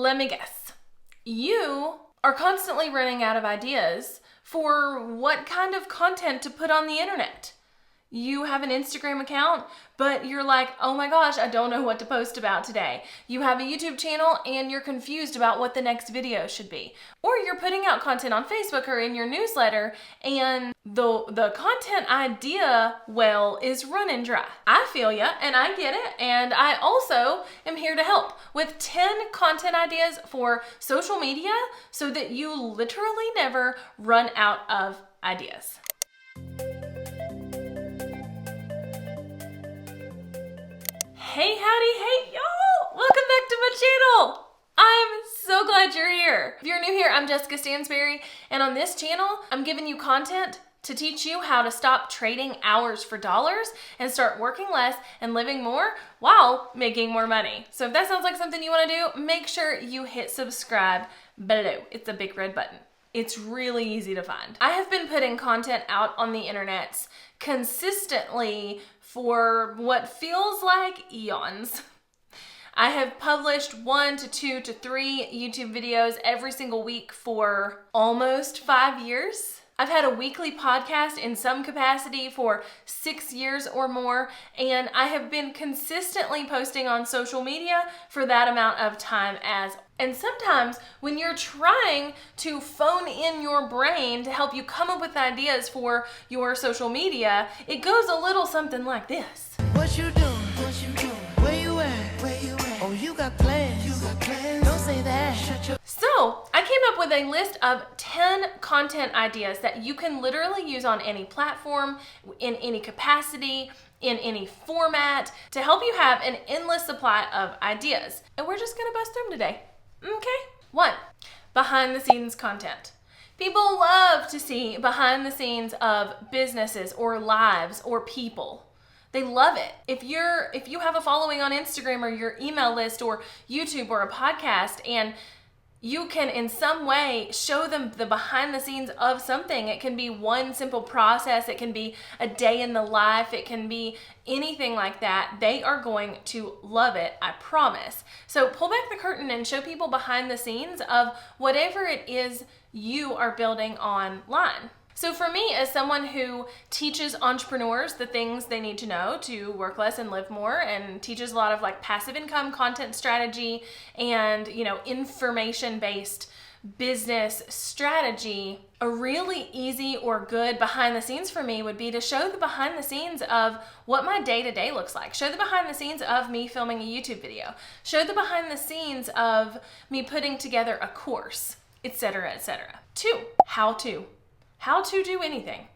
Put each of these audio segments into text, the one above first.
let me guess. You are constantly running out of ideas for what kind of content to put on the internet. You have an Instagram account, but you're like, oh my gosh, I don't know what to post about today. You have a YouTube channel and you're confused about what the next video should be. Or you're putting out content on Facebook or in your newsletter and the content idea well is running dry. I feel ya and I get it, and I also am here to help with 10 content ideas for social media so that you literally never run out of ideas. Hey, howdy, hey, y'all! Welcome back to my channel! I'm so glad you're here. If you're new here, I'm Jessica Stansberry, and on this channel, I'm giving you content to teach you how to stop trading hours for dollars and start working less and living more while making more money. So if that sounds like something you want to do, make sure you hit subscribe below. It's a big red button. It's really easy to find. I have been putting content out on the internets consistently for what feels like eons. I have published 1 to 2 to 3 YouTube videos every single week for almost 5 years. I've had a weekly podcast in some capacity for 6 years or more, and I have been consistently posting on social media for that amount of time as well. And sometimes when you're trying to phone in your brain to help you come up with ideas for your social media, it goes a little something like this. What you doing? What you doing? Where you at? Where you at? Oh, you got plans. You got plans. Don't say that. Shut your... So I came up with a list of 10 content ideas that you can literally use on any platform, in any capacity, in any format, to help you have an endless supply of ideas. And we're just gonna bust through them today. Okay. 1, behind the scenes content. People love to see behind the scenes of businesses or lives or people. They love it. If you have a following on Instagram or your email list or YouTube or a podcast, and you can in some way show them the behind the scenes of something. It can be one simple process. It can be a day in the life. It can be anything like that. They are going to love it, I promise. So pull back the curtain and show people behind the scenes of whatever it is you are building online. So for me, as someone who teaches entrepreneurs the things they need to know to work less and live more, and teaches a lot of like passive income content strategy and, information-based business strategy, a really easy or good behind the scenes for me would be to show the behind the scenes of what my day-to-day looks like. Show the behind the scenes of me filming a YouTube video. Show the behind the scenes of me putting together a course, etc., etc. 2, how to. How to do anything.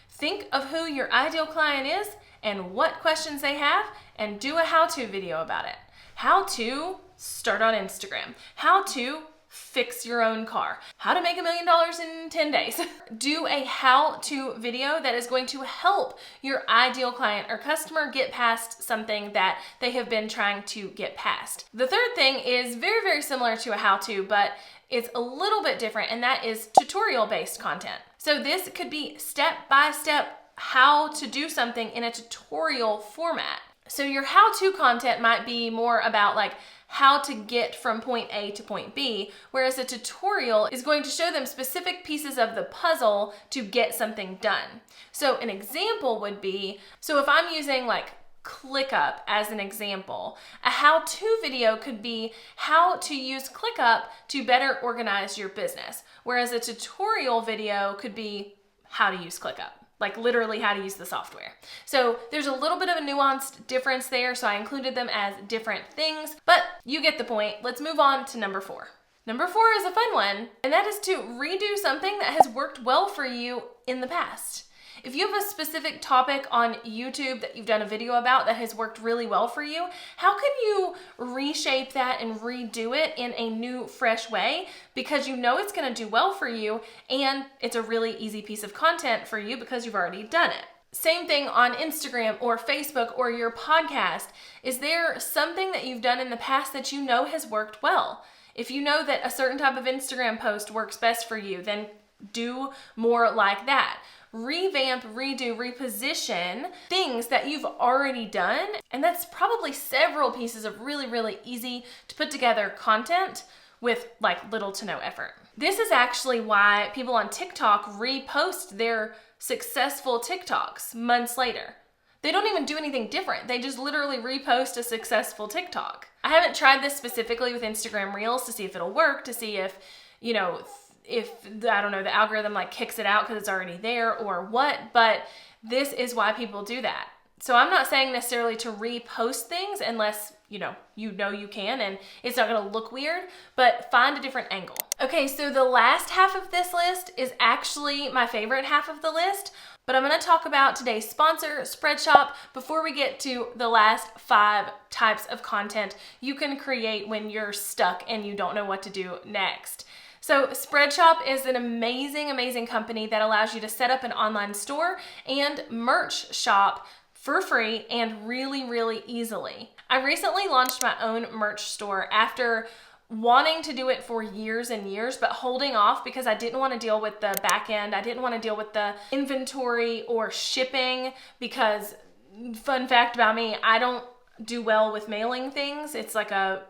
Think of who your ideal client is and what questions they have, and do a how-to video about it. How to start on Instagram. How to fix your own car. How to make $1 million in 10 days. Do a how-to video that is going to help your ideal client or customer get past something that they have been trying to get past. The third thing is very, very similar to a how-to, but it's a little bit different, and that is tutorial-based content. So this could be step-by-step how to do something in a tutorial format. So your how-to content might be more about like how to get from point A to point B, whereas a tutorial is going to show them specific pieces of the puzzle to get something done. So an example would be, so if I'm using like ClickUp as an example, a how-to video could be how to use ClickUp to better organize your business, whereas a tutorial video could be how to use ClickUp, like literally how to use the software. So there's a little bit of a nuanced difference there, so I included them as different things, but you get the point. Let's move on to number 4. Number 4 is a fun one, and that is to redo something that has worked well for you in the past. If you have a specific topic on YouTube that you've done a video about that has worked really well for you, how can you reshape that and redo it in a new, fresh way? Because you know it's going to do well for you, and it's a really easy piece of content for you because you've already done it. Same thing on Instagram or Facebook or your podcast. Is there something that you've done in the past that you know has worked well? If you know that a certain type of Instagram post works best for you, then do more like that. Revamp, redo, reposition things that you've already done. And that's probably several pieces of really, really easy to put together content with like little to no effort. This is actually why people on TikTok repost their successful TikToks months later. They don't even do anything different. They just literally repost a successful TikTok. I haven't tried this specifically with Instagram Reels to see if it'll work, to see if, if I don't know, the algorithm like kicks it out because it's already there or what, but this is why people do that. So I'm not saying necessarily to repost things unless you can and it's not gonna look weird, but find a different angle. Okay, so the last half of this list is actually my favorite half of the list, but I'm gonna talk about today's sponsor, Spreadshop, before we get to the last 5 types of content you can create when you're stuck and you don't know what to do next. So Spreadshop is an amazing, amazing company that allows you to set up an online store and merch shop for free and really, really easily. I recently launched my own merch store after wanting to do it for years and years, but holding off because I didn't want to deal with the back end. I didn't want to deal with the inventory or shipping because, fun fact about me, I don't do well with mailing things. It's like I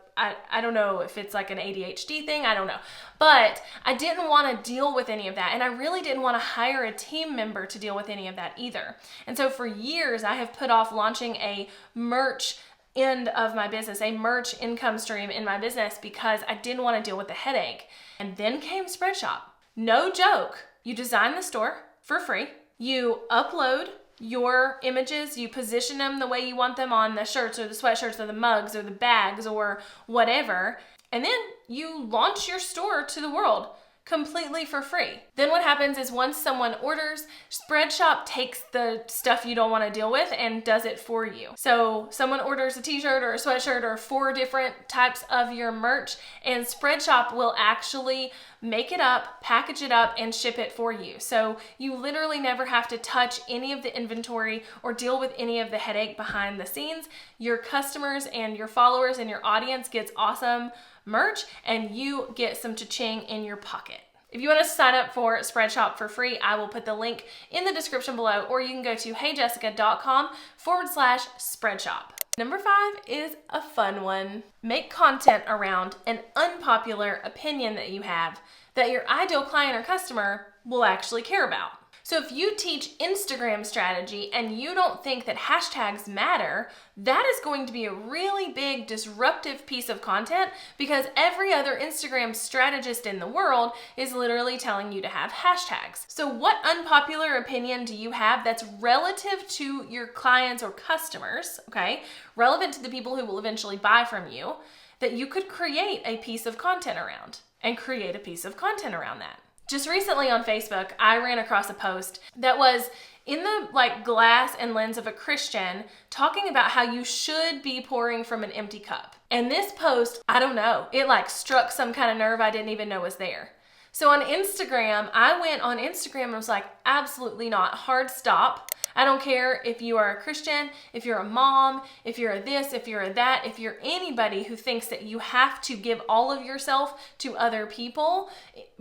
don't know if it's like an ADHD thing, I don't know. But I didn't want to deal with any of that. And I really didn't want to hire a team member to deal with any of that either. And so for years, I have put off launching a merch end of my business, a merch income stream in my business because I didn't want to deal with the headache. And then came Spreadshop. No joke. You design the store for free. You upload your images, you position them the way you want them on the shirts or the sweatshirts or the mugs or the bags or whatever, and then you launch your store to the world completely for free. Then what happens is once someone orders, Spreadshop takes the stuff you don't want to deal with and does it for you. So someone orders a t-shirt or a sweatshirt or 4 different types of your merch, and Spreadshop will actually make it up, package it up, and ship it for you. So you literally never have to touch any of the inventory or deal with any of the headache behind the scenes. Your customers and your followers and your audience gets awesome merch, and you get some cha-ching in your pocket. If you want to sign up for Spreadshop for free, I will put the link in the description below, or you can go to heyjessica.com/Spreadshop. Number 5 is a fun one. Make content around an unpopular opinion that you have that your ideal client or customer will actually care about. So if you teach Instagram strategy and you don't think that hashtags matter, that is going to be a really big disruptive piece of content because every other Instagram strategist in the world is literally telling you to have hashtags. So what unpopular opinion do you have that's relative to your clients or customers, okay, relevant to the people who will eventually buy from you, that you could create a piece of content around and create a piece of content around that? Just recently on Facebook, I ran across a post that was in the glass and lens of a Christian talking about how you should be pouring from an empty cup. And this post, I don't know, it struck some kind of nerve I didn't even know was there. So on Instagram, I went on Instagram and was like, absolutely not, hard stop. I don't care if you are a Christian, if you're a mom, if you're a this, if you're a that, if you're anybody who thinks that you have to give all of yourself to other people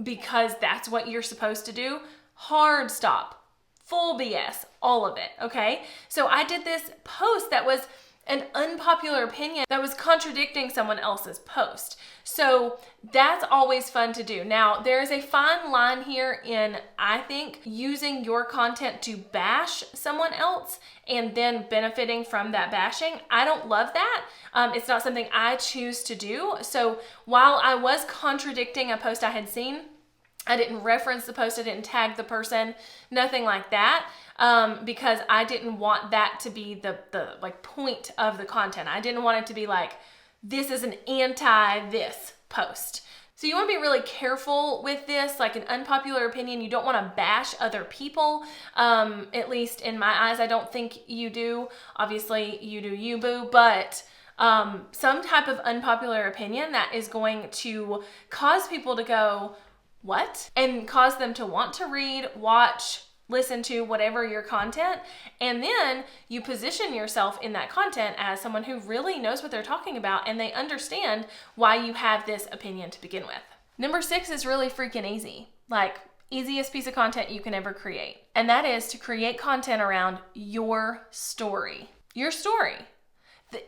because that's what you're supposed to do, hard stop. Full BS, all of it, okay? So I did this post that was an unpopular opinion that was contradicting someone else's post. So that's always fun to do. Now, there is a fine line here in, I think, using your content to bash someone else and then benefiting from that bashing. I don't love that. It's not something I choose to do. So while I was contradicting a post I had seen, I didn't reference the post, I didn't tag the person, nothing like that, because I didn't want that to be the point of the content. I didn't want it to be this is an anti-this post. So you want to be really careful with this, an unpopular opinion. You don't want to bash other people. At least in my eyes, I don't think you do. Obviously, you do you, boo, but some type of unpopular opinion that is going to cause people to go, what? And cause them to want to read, watch, listen to whatever your content, and then you position yourself in that content as someone who really knows what they're talking about and they understand why you have this opinion to begin with. Number 6 is really freaking easy. Easiest piece of content you can ever create. And that is to create content around your story. Your story.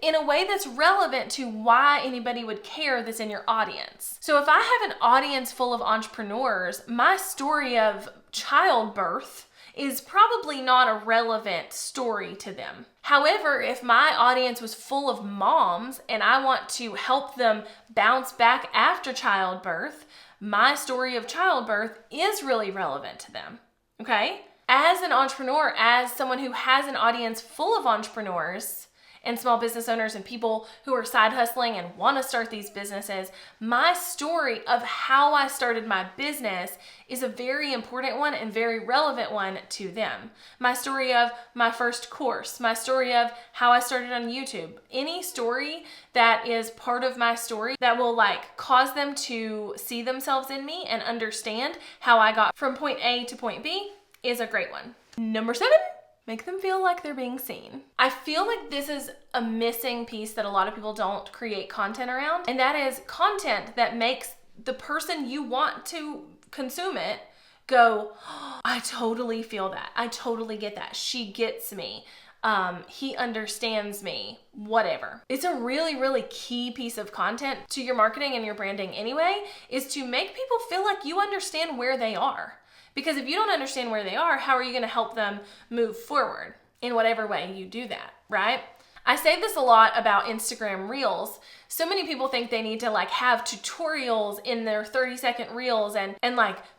in a way that's relevant to why anybody would care that's in your audience. So if I have an audience full of entrepreneurs, my story of childbirth is probably not a relevant story to them. However, if my audience was full of moms and I want to help them bounce back after childbirth, my story of childbirth is really relevant to them, okay? As an entrepreneur, as someone who has an audience full of entrepreneurs and small business owners and people who are side hustling and want to start these businesses, my story of how I started my business is a very important one and very relevant one to them. My story of my first course, my story of how I started on YouTube, any story that is part of my story that will cause them to see themselves in me and understand how I got from point A to point B is a great one. Number 7. Make them feel like they're being seen. I feel like this is a missing piece that a lot of people don't create content around, and that is content that makes the person you want to consume it go, oh, I totally feel that. I totally get that. She gets me. He understands me, whatever. It's a really, really key piece of content to your marketing and your branding anyway, is to make people feel like you understand where they are. Because if you don't understand where they are, how are you going to help them move forward in whatever way you do that, right? I say this a lot about Instagram Reels. So many people think they need to have tutorials in their 30-second Reels and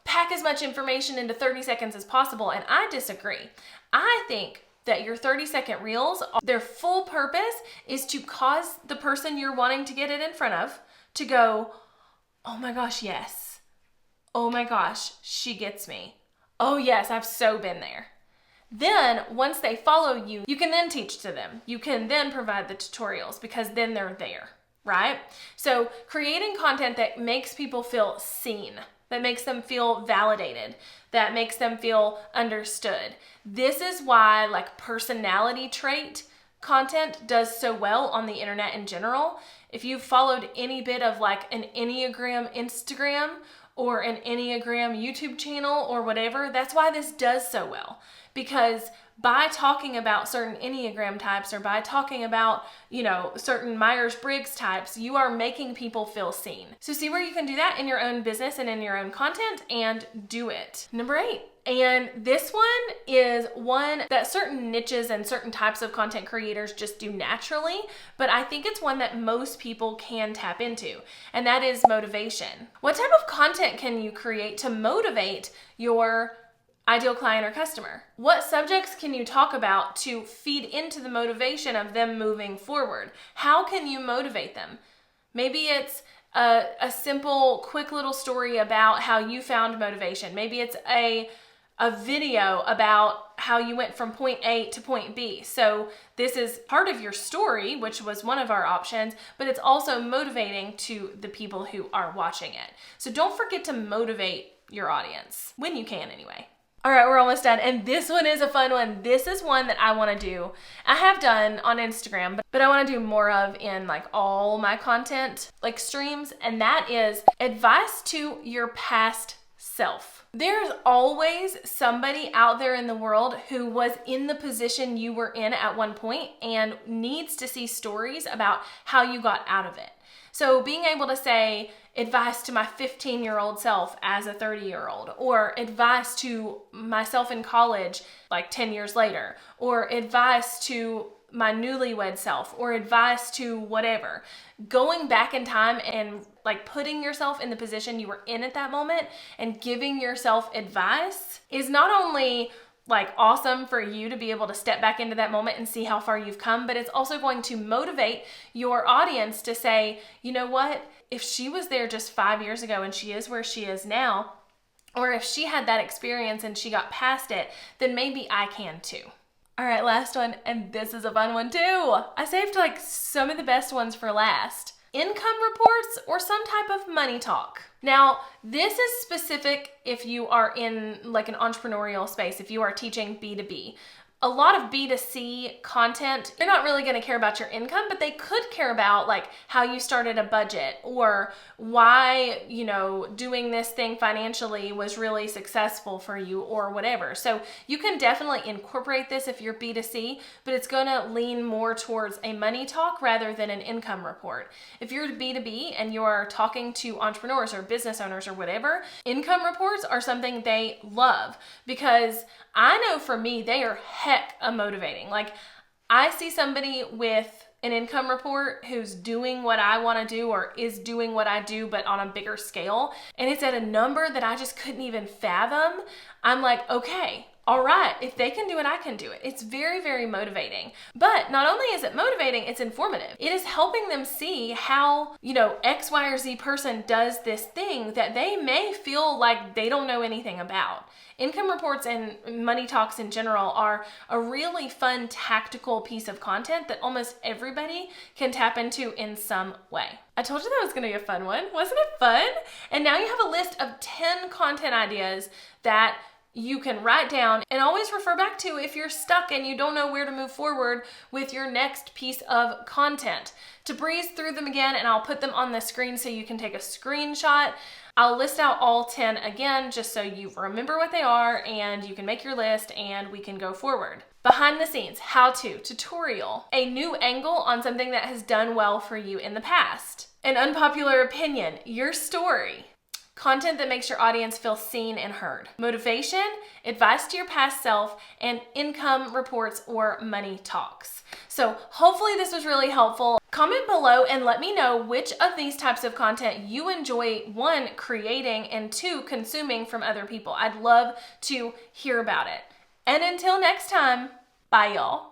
pack as much information into 30 seconds as possible. And I disagree. I think that your 30-second Reels, their full purpose is to cause the person you're wanting to get it in front of to go, oh my gosh, yes. Oh my gosh, she gets me. Oh yes, I've so been there. Then once they follow you, you can then teach to them. You can then provide the tutorials because then they're there, right? So creating content that makes people feel seen, that makes them feel validated, that makes them feel understood. This is why personality trait content does so well on the internet in general. If you've followed any bit of an Enneagram Instagram or an Enneagram YouTube channel or whatever, that's why this does so well. Because by talking about certain Enneagram types or by talking about, certain Myers-Briggs types, you are making people feel seen. So see where you can do that in your own business and in your own content, and do it. Number 8. And this one is one that certain niches and certain types of content creators just do naturally, but I think it's one that most people can tap into, and that is motivation. What type of content can you create to motivate your ideal client or customer? What subjects can you talk about to feed into the motivation of them moving forward? How can you motivate them? Maybe it's a simple, quick little story about how you found motivation. Maybe it's a video about how you went from point A to point B. So this is part of your story, which was one of our options, but it's also motivating to the people who are watching it. So don't forget to motivate your audience, when you can anyway. All right, we're almost done. And this one is a fun one. This is one that I want to do. I have done on Instagram, but I want to do more of in all my content streams. And that is advice to your past self. There's always somebody out there in the world who was in the position you were in at one point and needs to see stories about how you got out of it. So being able to say advice to my 15-year-old self as a 30-year-old, or advice to myself in college 10 years later, or advice to my newlywed self, or advice to whatever. Going back in time and putting yourself in the position you were in at that moment and giving yourself advice is not only awesome for you to be able to step back into that moment and see how far you've come, but it's also going to motivate your audience to say, you know what, if she was there just 5 years ago and she is where she is now, or if she had that experience and she got past it, then maybe I can too. All right, last one, and this is a fun one too. I saved some of the best ones for last. Income reports or some type of money talk. Now, this is specific if you are in an entrepreneurial space, if you are teaching B2B. A lot of B2C content, they're not really going to care about your income, but they could care about like how you started a budget or why, doing this thing financially was really successful for you or whatever. So you can definitely incorporate this if you're B2C, but it's going to lean more towards a money talk rather than an income report. If you're B2B and you're talking to entrepreneurs or business owners or whatever, income reports are something they love because I know for me, they are heck motivating. Like I see somebody with an income report who's doing what I want to do or is doing what I do, but on a bigger scale, and it's at a number that I just couldn't even fathom. I'm like, okay, all right, if they can do it, I can do it. It's very, very motivating. But not only is it motivating, it's informative. It is helping them see how, X, Y, or Z person does this thing that they may feel like they don't know anything about. Income reports and money talks in general are a really fun tactical piece of content that almost everybody can tap into in some way. I told you that was going to be a fun one. Wasn't it fun? And now you have a list of 10 content ideas that you can write down and always refer back to if you're stuck and you don't know where to move forward with your next piece of content. To breeze through them again, and I'll put them on the screen so you can take a screenshot. I'll list out all 10 again just so you remember what they are and you can make your list and we can go forward. Behind the scenes, how-to, tutorial, a new angle on something that has done well for you in the past, an unpopular opinion, your story, content that makes your audience feel seen and heard, motivation, advice to your past self, and income reports or money talks. So hopefully this was really helpful. Comment below and let me know which of these types of content you enjoy, one, creating, and two, consuming from other people. I'd love to hear about it. And until next time, bye y'all.